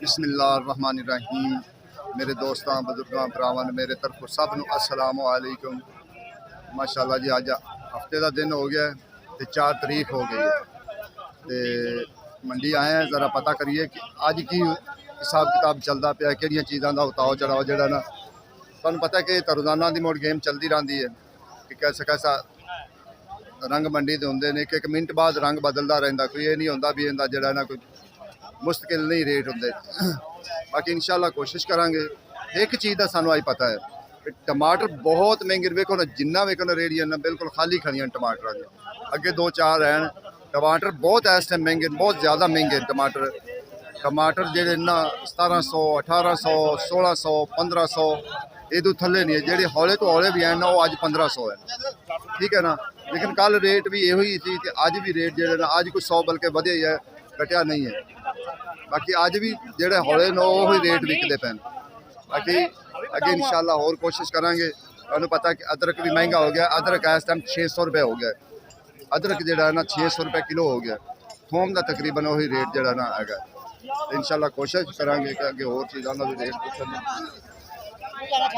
बिस्मिल्लाहिर्रहमानिर्रहीम। मेरे दोस्तों बजुर्गों भरावां मेरे तरफ सब नूं अस्सलाम वालेकुम। माशाअल्लाह जी अज हफ्ते का दिन हो गया तो 4 तारीख हो गई है तो मंडी आए हैं ज़रा पता करिए कि अज की हिसाब किताब चलता पाया कि चीज़ों का उताव चढ़ाव जो ना तुहानू पता है कि रोज़ाना की मुड़ गेम चलती रहती है कि कैसा कैसा रंग मंडी के होंगे ने एक मिनट बाद रंग बदलता रहा कोई ये नहीं होंदा भी इनका जोड़ा ना कोई मुस्तकिल नहीं रेट होंगे। बाकी इंशाल्लाह कोशिश करांगे। एक चीज़ का सानू अज पता है कि टमाटर बहुत महंगे वेखो ना जिन्ना वेखो ना रेहड़ियां ना बिल्कुल खाली खड़ियां टमाटर दी अगे 2-4 हैं टमाटर बहुत इस टाइम महंगे बहुत ज़्यादा महंगे टमाटर जेडे ना 1700 1800 1600 1500 ये थले नहीं है जेडे हौले तो हौले भी हैं ना वो अज 1500 है ठीक है ना। लेकिन कल रेट भी यो ही थी अज भी रेट जो ना अज कुछ 100 बल्कि बढ़े ही है घटिया नहीं है। बाकी अज भी जोड़े हौले ने वो रेट विकते पे बाकी अगे इंशाल्लाह होर कोशिश करांगे। तुहानू पता कि अदरक भी महंगा हो गया अदरक इस टाइम 600 रुपये हो गया अदरक जोड़ा ना 600 रुपये किलो हो गया थोम का तकरीबन वही रेट जोड़ा ना है। इंशाल्लाह कोशिश करांगे कि अगे होर चीज़ों का भी रेट पुछन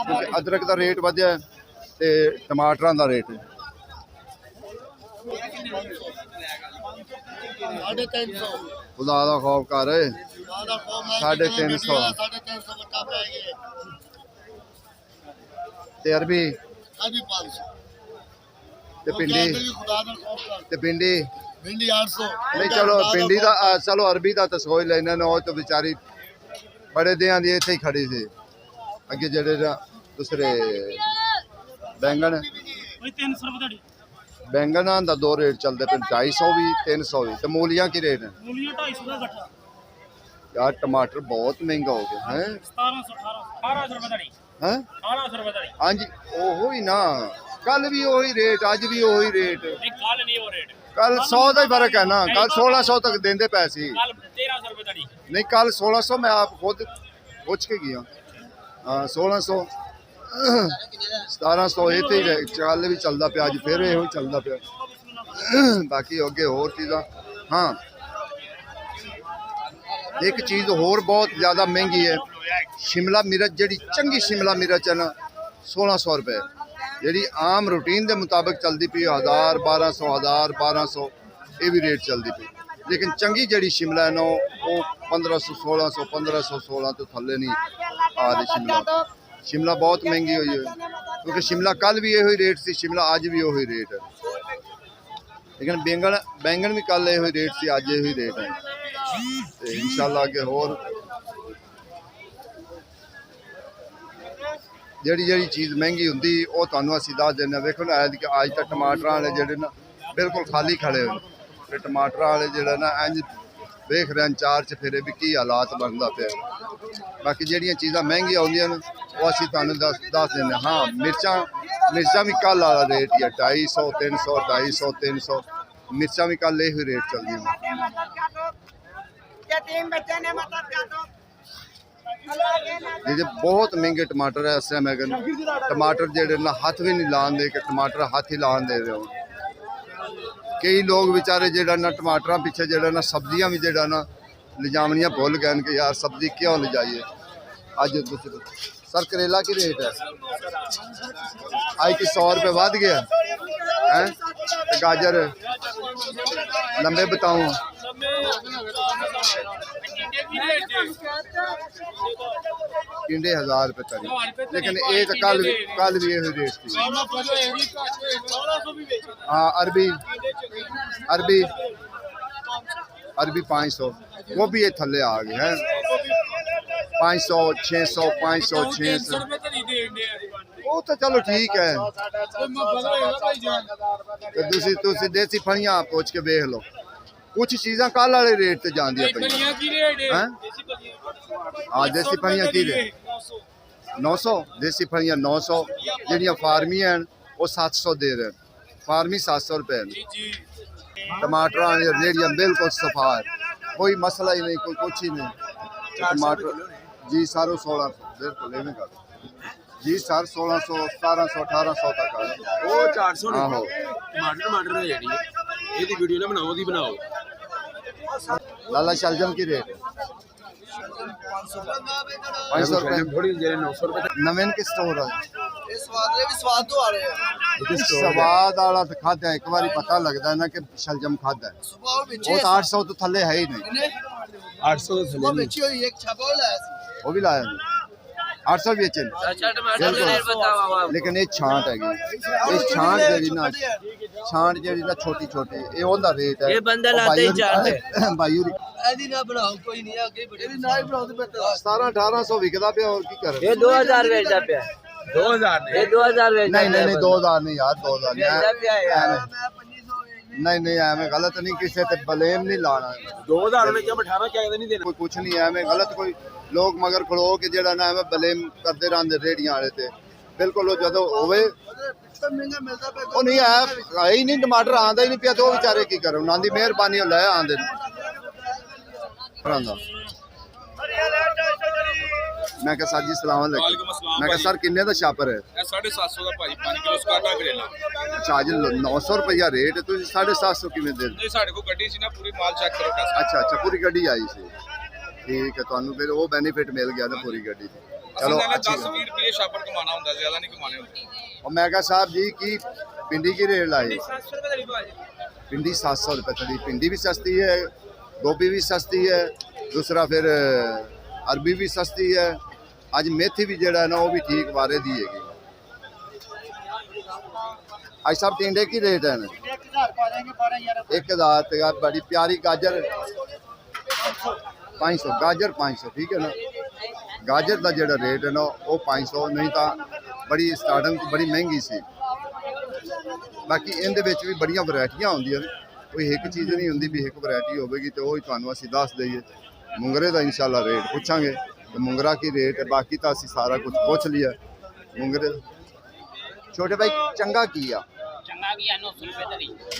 क्योंकि अदरक का रेट वधिया तो टमाटरों का रेट खुदा का खौफ कर 350 अरबी भिंडी भिंडी नहीं चलो भिंडी का चलो अरबी का तो सोच लेना वो तो बेचारी बड़े दिन की इतने ही खड़ी थी अगे जेडे दूसरे बैंगन बैंगन का 2 रेट चलते पे 250 भी 300 भी तो मूलियां की रेट है यार टमाटर बहुत महंगा हो गया है 1700 हाँ जी ओहो ही ना कल भी वही रेट अज भी वही रेट कल 100 का ही फर्क है ना कल 1600 तक देंदे पैसे नहीं कल 1600 मैं आप खुद पूछ के गया हाँ 1600 1700 इतने ही कल भी चलता पाया अज फिर यो चलता पाया। बाकी अगे होर चीज़ा हाँ एक चीज़ होर बहुत ज़्यादा महंगी है शिमला मिर्च जी चंगी शिमला मिर्च है ना 1600 रुपये जी आम रूटीन के मुताबिक चलती पी 1000 1200 1000 1200 ये भी रेट चलती पी लेकिन चंगी जी शिमला है ना वो 1500 1600 1500 16 तो थले नहीं आ रही शिमला बहुत महंगी हुई है क्योंकि शिमला कल भी यही रेट सी शिमला अज भी वही रेट है लेकिन बैंगन भी कल यही रेट सी अज यही रेट है। तो इंशाल्लाह अगे होर जी चीज़ महंगी होंगी वो तुहानू असीं दस देने वेखो ना अज तक टमाटर वाले जोड़े ना बिल्कुल खाली खड़े हुए टमाटर वाले जोड़ा ना इंज देख रहे हैं चार चफेरे भी की हालात बनता पे। बाकी जड़ियाँ चीज़ा महंगिया आउंदियां वो असीं तुहानू दस देने। हाँ मिर्चा भी कल वाला रेट ही है 250 300 250 300 मिर्चा भी कल यही रेट चल रही जी बहुत महंगे टमाटर है इस टाइम है टमाटर जेडे ना हाथ भी नहीं लान दे टमाटर हाथ ही लान दे रहे हो कई लोग बेचारे जेड़ा ना टमाटर पिछे जेड़ा ना सब्जियां भी जेड़ा ना लिजावनियां भुल गए कि यार सब्जी क्यों ले जाइए। अज सर करेला की रेट है आज की 100 रुपये बढ़ गया है गाजर लंबे बताऊं टिंडे 1000 रुपये तक लेकिन एक कल भी यही रेट थी। हाँ अरबी 500 वो भी ये थले आ गए हैं 500 600 500 600 वो तो चलो ठीक है तो देसी फलियां पूछ के देख लो कुछ चीज़ा कल वाले रेट से जाती है हाँ देसी फलियां की रेट 900 देसी फलियां 900 जड़ियाँ फार्मी हैं वो 700 दे रहे हैं फार्मी 700 रुपये टमाटर रेड़ियाँ बिल्कुल सफा है कोई मसला ही नहीं कोई कुछ ही नहीं टमाटर जी सारों 1600 बिल्कुल एवं कर जी सर 1600 1700 1800 तक वो 400 आहो टमाटर है जी ये वीडियो ना बनाओ दी बनाओ लाला शलजम की रेट 500 रुपए थोड़ी जेरे 900 रुपए नवें के स्टोर है ਇਸ ਸਵਾਦ ਦੇ ਵੀ ਸਵਾਦ ਤੋਂ ਆ ਰਹੇ ਆ ਸਵਾਦ ਵਾਲਾ ਤਾਂ ਖਾਧਾ ਇੱਕ ਵਾਰੀ ਪਤਾ ਲੱਗਦਾ ਨਾ ਕਿ ਸ਼ਲਜਮ ਖਾਧਾ ਸੁਬਾਹ ਉਹ ਵਿੱਚੇ ਤਾਂ 800 ਤੋਂ ਥੱਲੇ ਹੈ ਹੀ ਨਹੀਂ ਇਹਨੇ 800 ਦੇ ਸੁਬਾਹ ਥੱਲੇ ਵਿੱਚ ਹੋਈ ਇੱਕ ਛਾਪਾ ਲਾਇਆ ਸੀ ਉਹ ਵੀ ਲਾਇਆ ਜੀ 800 ਵੀ ਵੇਚੇ ਨੇ। अच्छा टमाटर का रेट बताओ आप ਲੇਕਿਨ ਇਹ ਛਾਂਟ ਹੈਗੀ ਇਹ ਛਾਂਟ ਜਿਹੜੀ ਨਾ ਛਾਂਟ ਜਿਹੜੀ ਨਾ ਛੋਟੀ ਛੋਟੀ ਇਹ ਉਹਦਾ ਰੇਟ ਹੈ ਇਹ ਬੰਦਾ ਲਾਤੇ ਹੀ ਚਾਹਤੇ ਬਾਈ ਹੋਰੀ ਇਹਦੀ ਨਾ ਬਣਾਓ ਕੋਈ ਨਹੀਂ ਅੱਗੇ ਬੜੇ ਇਹਦੀ ਨਾ ਹੀ ਬਣਾਓ ਤੇ ਬਿਹਤਰ 17 1800 ਵਿਕਦਾ ਪਿਆ ਹੋਰ ਕੀ ਕਰ ये 2000 बेचता पे 2000 ये 2000 बेचता ਨਹੀਂ ਨਹੀਂ ਨਹੀਂ 2000 ਨਹੀਂ ਯਾਰ 2000 बेचता पे यार ਮੈਂ 2500 ਨਹੀਂ ਨਹੀਂ ਐਵੇਂ ਗਲਤ ਨਹੀਂ ਕਿਸੇ ਤੇ ਬਲੇਮ ਨਹੀਂ ਲਾਣਾ 2000 में जब 18 ਚਾਹੀਦਾ ਨਹੀਂ ਦੇਣਾ ਕੋਈ ਕੁਛ ਨਹੀਂ ਐਵੇਂ ਗਲਤ ਕੋਈ ਲੋਕ ਮਗਰ ਖਲੋ ਕੇ ਜਿਹੜਾ ਨਾ ਐਵੇਂ ਬਲੇਮ ਕਰਦੇ ਰਹਿੰਦੇ ਰੇੜੀਆਂ ਵਾਲੇ ਤੇ ਬਿਲਕੁਲ ਉਹ ਜਦੋਂ ਹੋਵੇ ਤਾਂ ਮਹਿੰਗਾ ਮਿਲਦਾ ਪਿਆ ਉਹ ਨਹੀਂ ਆਇਆ ਹੀ ਨਹੀਂ ਟਮਾਟਰ ਆਂਦਾ ਹੀ ਨਹੀਂ ਪਿਆ ਤੇ ਉਹ ਵਿਚਾਰੇ ਕੀ ਕਰਨ ਉਹਨਾਂ ਦੀ ਮਿਹਰਬਾਨੀ ਉਹ ਲੈ ਆਂਦੇ ਨੇ ਮੈਂ ਕਿਹਾ ਸਰ ਜੀ ਸਲਾਮ ਅਲੈਕੁਮ ਮੈਂ ਕਿਹਾ ਸਰ ਕਿੰਨੇ ਦਾ ਛਾਪਰ ਹੈ ਇਹ 750 ਦਾ ਭਾਜੀ 5 ਕਿਲੋ ਸਕਾਟਾ ਕਰੇਲਾ ਅੱਛਾ ਅੱਜ 900 ਰੁਪਇਆ ਰੇਟ ਹੈ ਤੁਸੀਂ 750 ਕਿਵੇਂ ਦੇ ਨਹੀਂ ਸਾਡੇ ਕੋਲ ਗੱਡੀ ਸੀ ਨਾ ਪੂਰੀ ਮਾਲ ਚੈੱਕ ਕਰੋ ਕੈਸਾ ਅੱਛਾ ਅੱਛਾ ਪੂਰੀ ਗੱਡੀ ਆਈ ਸੀ ਠੀਕ ਹੈ ਤੁਹਾਨੂੰ ਫਿਰ ਉਹ ਬੈਨੀਫਿਟ ਮਿਲ ਗਿਆ ਨਾ ਪੂਰੀ ਗੱਡੀ ਦੀ ਚਲੋ ਚਲੋ ਅੱਛੀ 10-20 ਰੁਪਏ ਸ਼ਾਪਰ ਕਮਾਣਾ ਹੁੰਦਾ ਜ਼ਿਆਦਾ ਨਹੀਂ ਕਮਾਣੇ ਹੁੰਦੇ और मैं कहा साहब जी की पिंडी की रेट लाई पिंडी 700 रुपये थोड़ी पिंडी भी सस्ती है गोभी भी सस्ती है दूसरा फिर अरबी भी सस्ती है आज मेथी भी जड़ा है ना वो भी ठीक वारे दी है आज सब टिंडे की रेट है ना 1000 बड़ी प्यारी गाजर 500 गाजर 500 ठीक है ना गाजर का जो रेट है ना वो 500 नहीं तो बड़ी स्टार्टिंग बड़ी महंगी सी बाकी इहदे विच भी बड़ियां वैरायटियां होंदियां ने कोई एक चीज़ नहीं होंदी भी एक वैरायटी होगी तो वही तुहानूं असीं दस दईए मुंगरे का इंशाल्लाह रेट पूछांगे तो मुंगरा की रेट है बाकी तो असीं सारा कुछ पुछ लिया मुंगरे छोटे भाई चंगा की आ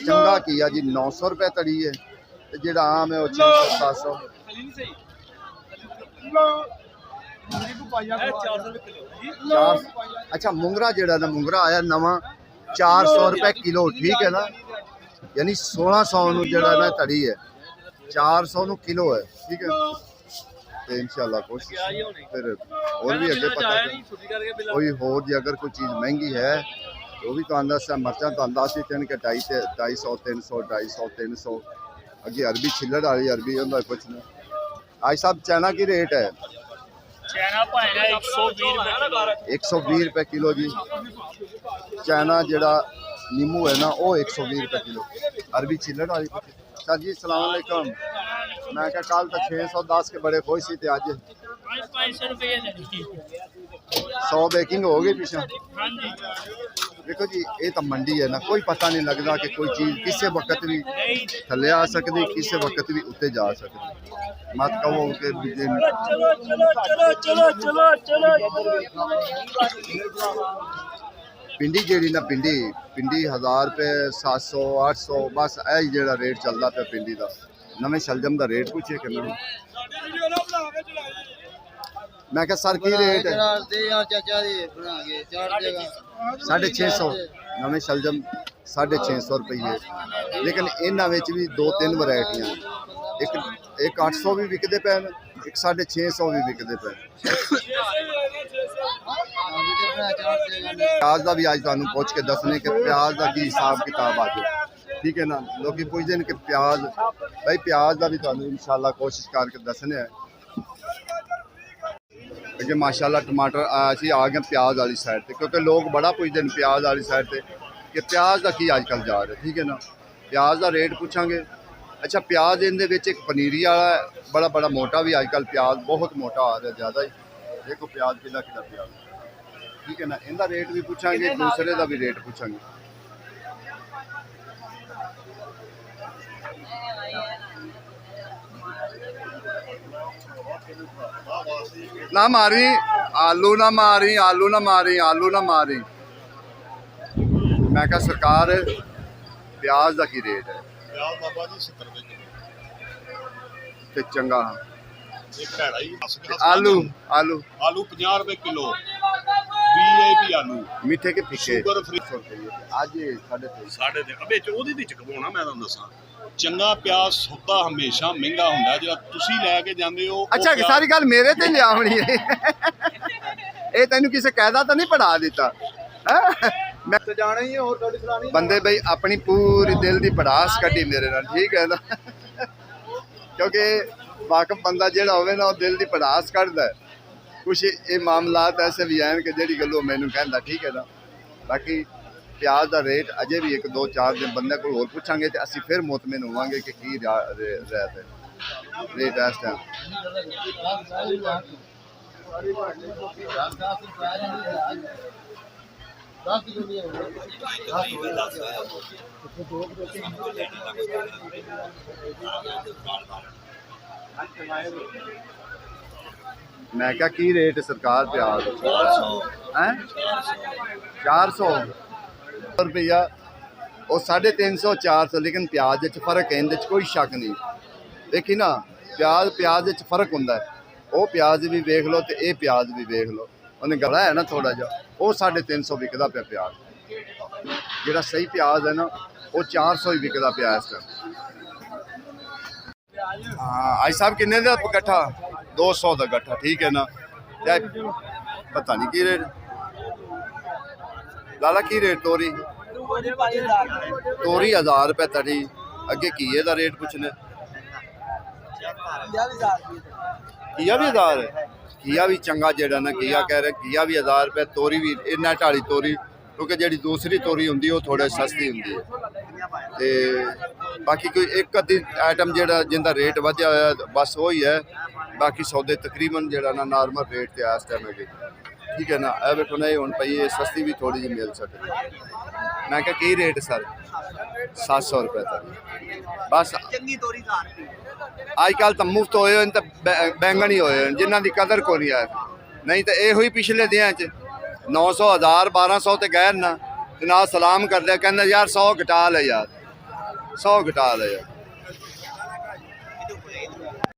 चंगा की आ जी 900 रुपये तड़ी है ते जिहड़ा आम है वो 600 700 अच्छा मुंगरा जेड़ा ना मुंगरा आया नवा 400 रुपए किलो ठीक है ना यानी 1600 नु जेड़ा ना तड़ी है 400 नु किलो है ठीक है तो इंशाल्लाह कोशिश फिर और भी अगे पता कोई और जी अगर कोई चीज़ महंगी है तो भी तो अंदर से मर्चा तो अंदाज से के 250 300 250 300 अगे अरबी छिल्लड़ वाली अरबी होंदा कुछ नहीं आज साहब चाइना की रेट है 120 रुपए किलो जी चाइना जड़ा नींबू है ना वो 120 रुपए किलो अरबी छिल्लड़ वाली सर जी सलाम अलैकुम मैं क्या कल तो 610 के बड़े खुश थे अज 100 बेकिंग हो गई पीछे देखो जी ये तो मंडी है ना कोई पता नहीं लगता कि कोई चीज़ किसी वक्त भी थले आ सकती किसी वक्त भी उत्ते जा सकती मत कहो कि पिंडी जेड़ी ना पिंडी 1000 रुपए 700 800 बस यही जेड़ा रेट चलता पे पिंडी का नवे शलजम का रेट पूछे करना मैं क्या सर की रेट है 650 नवे शलजम 650 रुपये लेकिन इन्हों भी 2-3 वैरायटियां एक 800 भी विकते पे एक 650 भी विकते पे प्याज का भी अज तुहानूं पुछ के दसने कि प्याज का की हिसाब किताब अज ठीक है ना लोग पुछते हैं कि प्याज भाई प्याज का भी तुहानूं इंशाल्लाह कोशिश करके दसने कि माशाल्लाह टमाटर असीं आ गए प्याज वाली साइड ते क्योंकि लोग बड़ा पुछते हैं प्याज वाली साइड ते कि प्याज का की अजकल जा रहा है ठीक है ना प्याज का रेट पूछांगे अच्छा प्याज इहदे विच एक पनीरी वाला बड़ा बड़ा मोटा भी अजकल प्याज बहुत मोटा आ रहा ज़्यादा ही देखो प्याज किदा किदा प्याज ठीक है ना इनका रेट भी पूछांगे दूसरे का भी रेट पूछांगे ना मारी आलू ना मारी आलू ना मारी आलू ना मारी मैं क्या सरकार प्याज का की रेट है प्याज बाबा जी 70 रुपए ते चंगा किलो आलू आलू आलू 50 रुपए किलो वीआईपी आलू मीठे के फीके शुगर फ्री आज 350 ਸਾਡੇ ਤੇ ਅਬੇ ਚ ਉਹਦੇ ਵਿੱਚ ਕਮਾਉਣਾ ਮੈਂ ਤੁਹਾਨੂੰ ਦੱਸਾਂ ਚੰਗਾ ਪਿਆਜ਼ ਸੌਦਾ ਹਮੇਸ਼ਾ ਮਹਿੰਗਾ ਹੁੰਦਾ, ਜਿਹੜਾ ਤੁਸੀਂ ਲੈ ਕੇ ਜਾਂਦੇ ਹੋ ਉਹ ਅੱਛਾ ਪਿਆਜ਼- ਸਾਰੀ ਗੱਲ ਮੇਰੇ ਤੇ ਲਿਆਵਣੀ ਹੈ ਇਹ ਤੈਨੂੰ ਕਿਸੇ ਕਾਇਦਾ ਤਾਂ ਨਹੀਂ ਪੜਾ ਦਿੱਤਾ ਹੈਂ? ਮੈਂ ਤੇ ਜਾਣਾ ਹੀ ਹੈ, ਹੋਰ ਤੁਹਾਡੀ ਸਲਾਹ ਬੰਦੇ ਬਈ ਆਪਣੀ ਪੂਰੀ ਦਿਲ ਦੀ ਪੜਾਸ ਕੱਢੀ ਮੇਰੇ ਨਾਲ, ਠੀਕ ਹੈ ਨਾ ਕਿਉਂਕਿ ਵਾਕਫ ਬੰਦਾ ਜਿਹੜਾ ਹੋਵੇ ਨਾ ਉਹ ਦਿਲ ਦੀ ਪੜਾਸ ਕੱਢਦਾ ਹੈ। ਕੁਛ ਇਹ ਮਾਮਲਾਤ ਐਸੇ ਵੀ ਹਨ ਕਿ ਜਿਹੜੀ ਗੱਲੋਂ ਮੈਨੂੰ ਕਹਿੰਦਾ, ਠੀਕ ਹੈ ਨਾ। ਬਾਕੀ ਪਿਆਜ਼ ਦਾ ਰੇਟ ਅਜੇ ਵੀ 1-2-4 ਦਿਨ ਬੰਦੇ ਕੋਲ ਹੋਰ ਪੁੱਛਾਂਗੇ ਤੇ ਅਸੀਂ ਫਿਰ ਮੁਤਮਿਨ ਹੋਵਾਂਗੇ ਕਿ ਕੀ ਰੇਟ ਹੈ ਰੇਟ ਇਸ ਟਾਈਮ। ਮੈਂ ਕਿਹਾ ਕੀ ਰੇਟ ਸਰਕਾਰ ਪਿਆਜ਼ ਹੈ 400 ਰੁਪਇਆ ਉਹ 350 400 ਲੇਕਿਨ ਪਿਆਜ਼ ਵਿੱਚ ਫਰਕ ਹੈ, ਇਹਦੇ 'ਚ ਕੋਈ ਸ਼ੱਕ ਨਹੀਂ। ਦੇਖੀ ਨਾ ਪਿਆਜ਼ ਵਿੱਚ ਫਰਕ ਹੁੰਦਾ ਹੈ। ਉਹ ਪਿਆਜ਼ ਵੀ ਵੇਖ ਲਓ ਤੇ ਇਹ ਪਿਆਜ਼ ਵੀ ਵੇਖ ਲਓ, ਉਹਨੇ ਗਲਾ ਹੈ ਨਾ ਥੋੜਾ ਜਿਹਾ, ਉਹ 350 ਵਿਕਦਾ ਪਿਆ ਪਿਆਜ਼। ਜਿਹੜਾ ਸਹੀ ਪਿਆਜ਼ ਹੈ ਨਾ ਉਹ 400 ਹੀ ਵਿਕਦਾ ਪਿਆ ਇਸ ਟਾਈਮ। ਹਾਂ ਅੱਜ ਸਾਹਿਬ ਕਿੰਨੇ ਦਾ ਇਕੱਠਾ 200 ਦਾ ਇਕੱਠਾ, ਠੀਕ ਹੈ ਨਾ। ਪਤਾ ਨਹੀਂ ਕੀ ਰੇਟ ਲਾਲਾ, ਕੀ ਰੇਟ ਤੋਰੀ 1000 ਰੁਪਏ ਤੜੀ। ਅੱਗੇ ਘੀਏ ਦਾ ਰੇਟ ਪੁੱਛਣਾ, ਘੀਆ ਵੀ 1000 ਹੈ। ਘੀਆ ਵੀ ਚੰਗਾ ਜਿਹੜਾ ਨਾ, ਘੀਆ ਕਹਿ ਰਹੇ ਘੀਆ ਵੀ 1000 ਰੁਪਏ। ਤੋਰੀ ਵੀ ਇਹਨਾਂ ਢਾਲੀ ਤੋਰੀ, ਕਿਉਂਕਿ ਜਿਹੜੀ ਦੂਸਰੀ ਤੋਰੀ ਹੁੰਦੀ ਉਹ ਥੋੜਾ ਸਸਤੀ ਹੁੰਦੀ ਹੈ। ਤੇ ਬਾਕੀ ਕੋਈ ਇੱਕ ਅੱਧੀ ਆਈਟਮ ਜਿਹੜਾ ਜਿੰਦਾ ਰੇਟ ਵਧਿਆ ਹੋਇਆ ਬਸ ਉਹੀ ਹੈ। ਬਾਕੀ ਸੌਦੇ ਤਕਰੀਬਨ ਜਿਹੜਾ ਨਾ ਨਾਰਮਲ ਰੇਟ ਤੇ ਇਸ ਟਾਈਮ ਹੈਗੇ, ਠੀਕ ਹੈ ਨਾ। ਇਹ ਵੇਖੋ ਨਾ, ਇਹ ਹੁਣ ਪਈ ਇਹ ਸਸਤੀ ਵੀ ਥੋੜੀ ਜਿਹੀ ਮਿਲ ਸਕਦੀ। ਮੈਂ ਕਿਹਾ ਕੀ ਰੇਟ ਸਰ 700 ਰੁਪਏ ਤੱਕ ਬਸ। ਚੰਗੀ ਤੋਰੀ ਦਾ ਅੱਜ ਕੱਲ੍ਹ ਤਾਂ ਮੁਫਤ ਹੋਏ ਹੋਏ ਤਾਂ ਬੈਂਗਣ ਹੀ ਹੋਏ ਹੋਏ ਜਿਨ੍ਹਾਂ ਦੀ ਕਦਰ ਕੋਈ ਨਹੀਂ ਹੈ। ਨਹੀਂ ਤਾਂ ਇਹੋ ਹੀ ਪਿਛਲੇ ਦਿਨਾਂ 'ਚ 900 1000 1200 ਤੇ ਗਏ ਨਾ, ਤੇ ਨਾਲ ਸਲਾਮ ਕਰਦੇ ਕਹਿੰਦਾ ਯਾਰ 100 ਘਟਾ ਲੈ ਯਾਰ, 100 ਘਟਾ ਲੈ ਯਾਰ।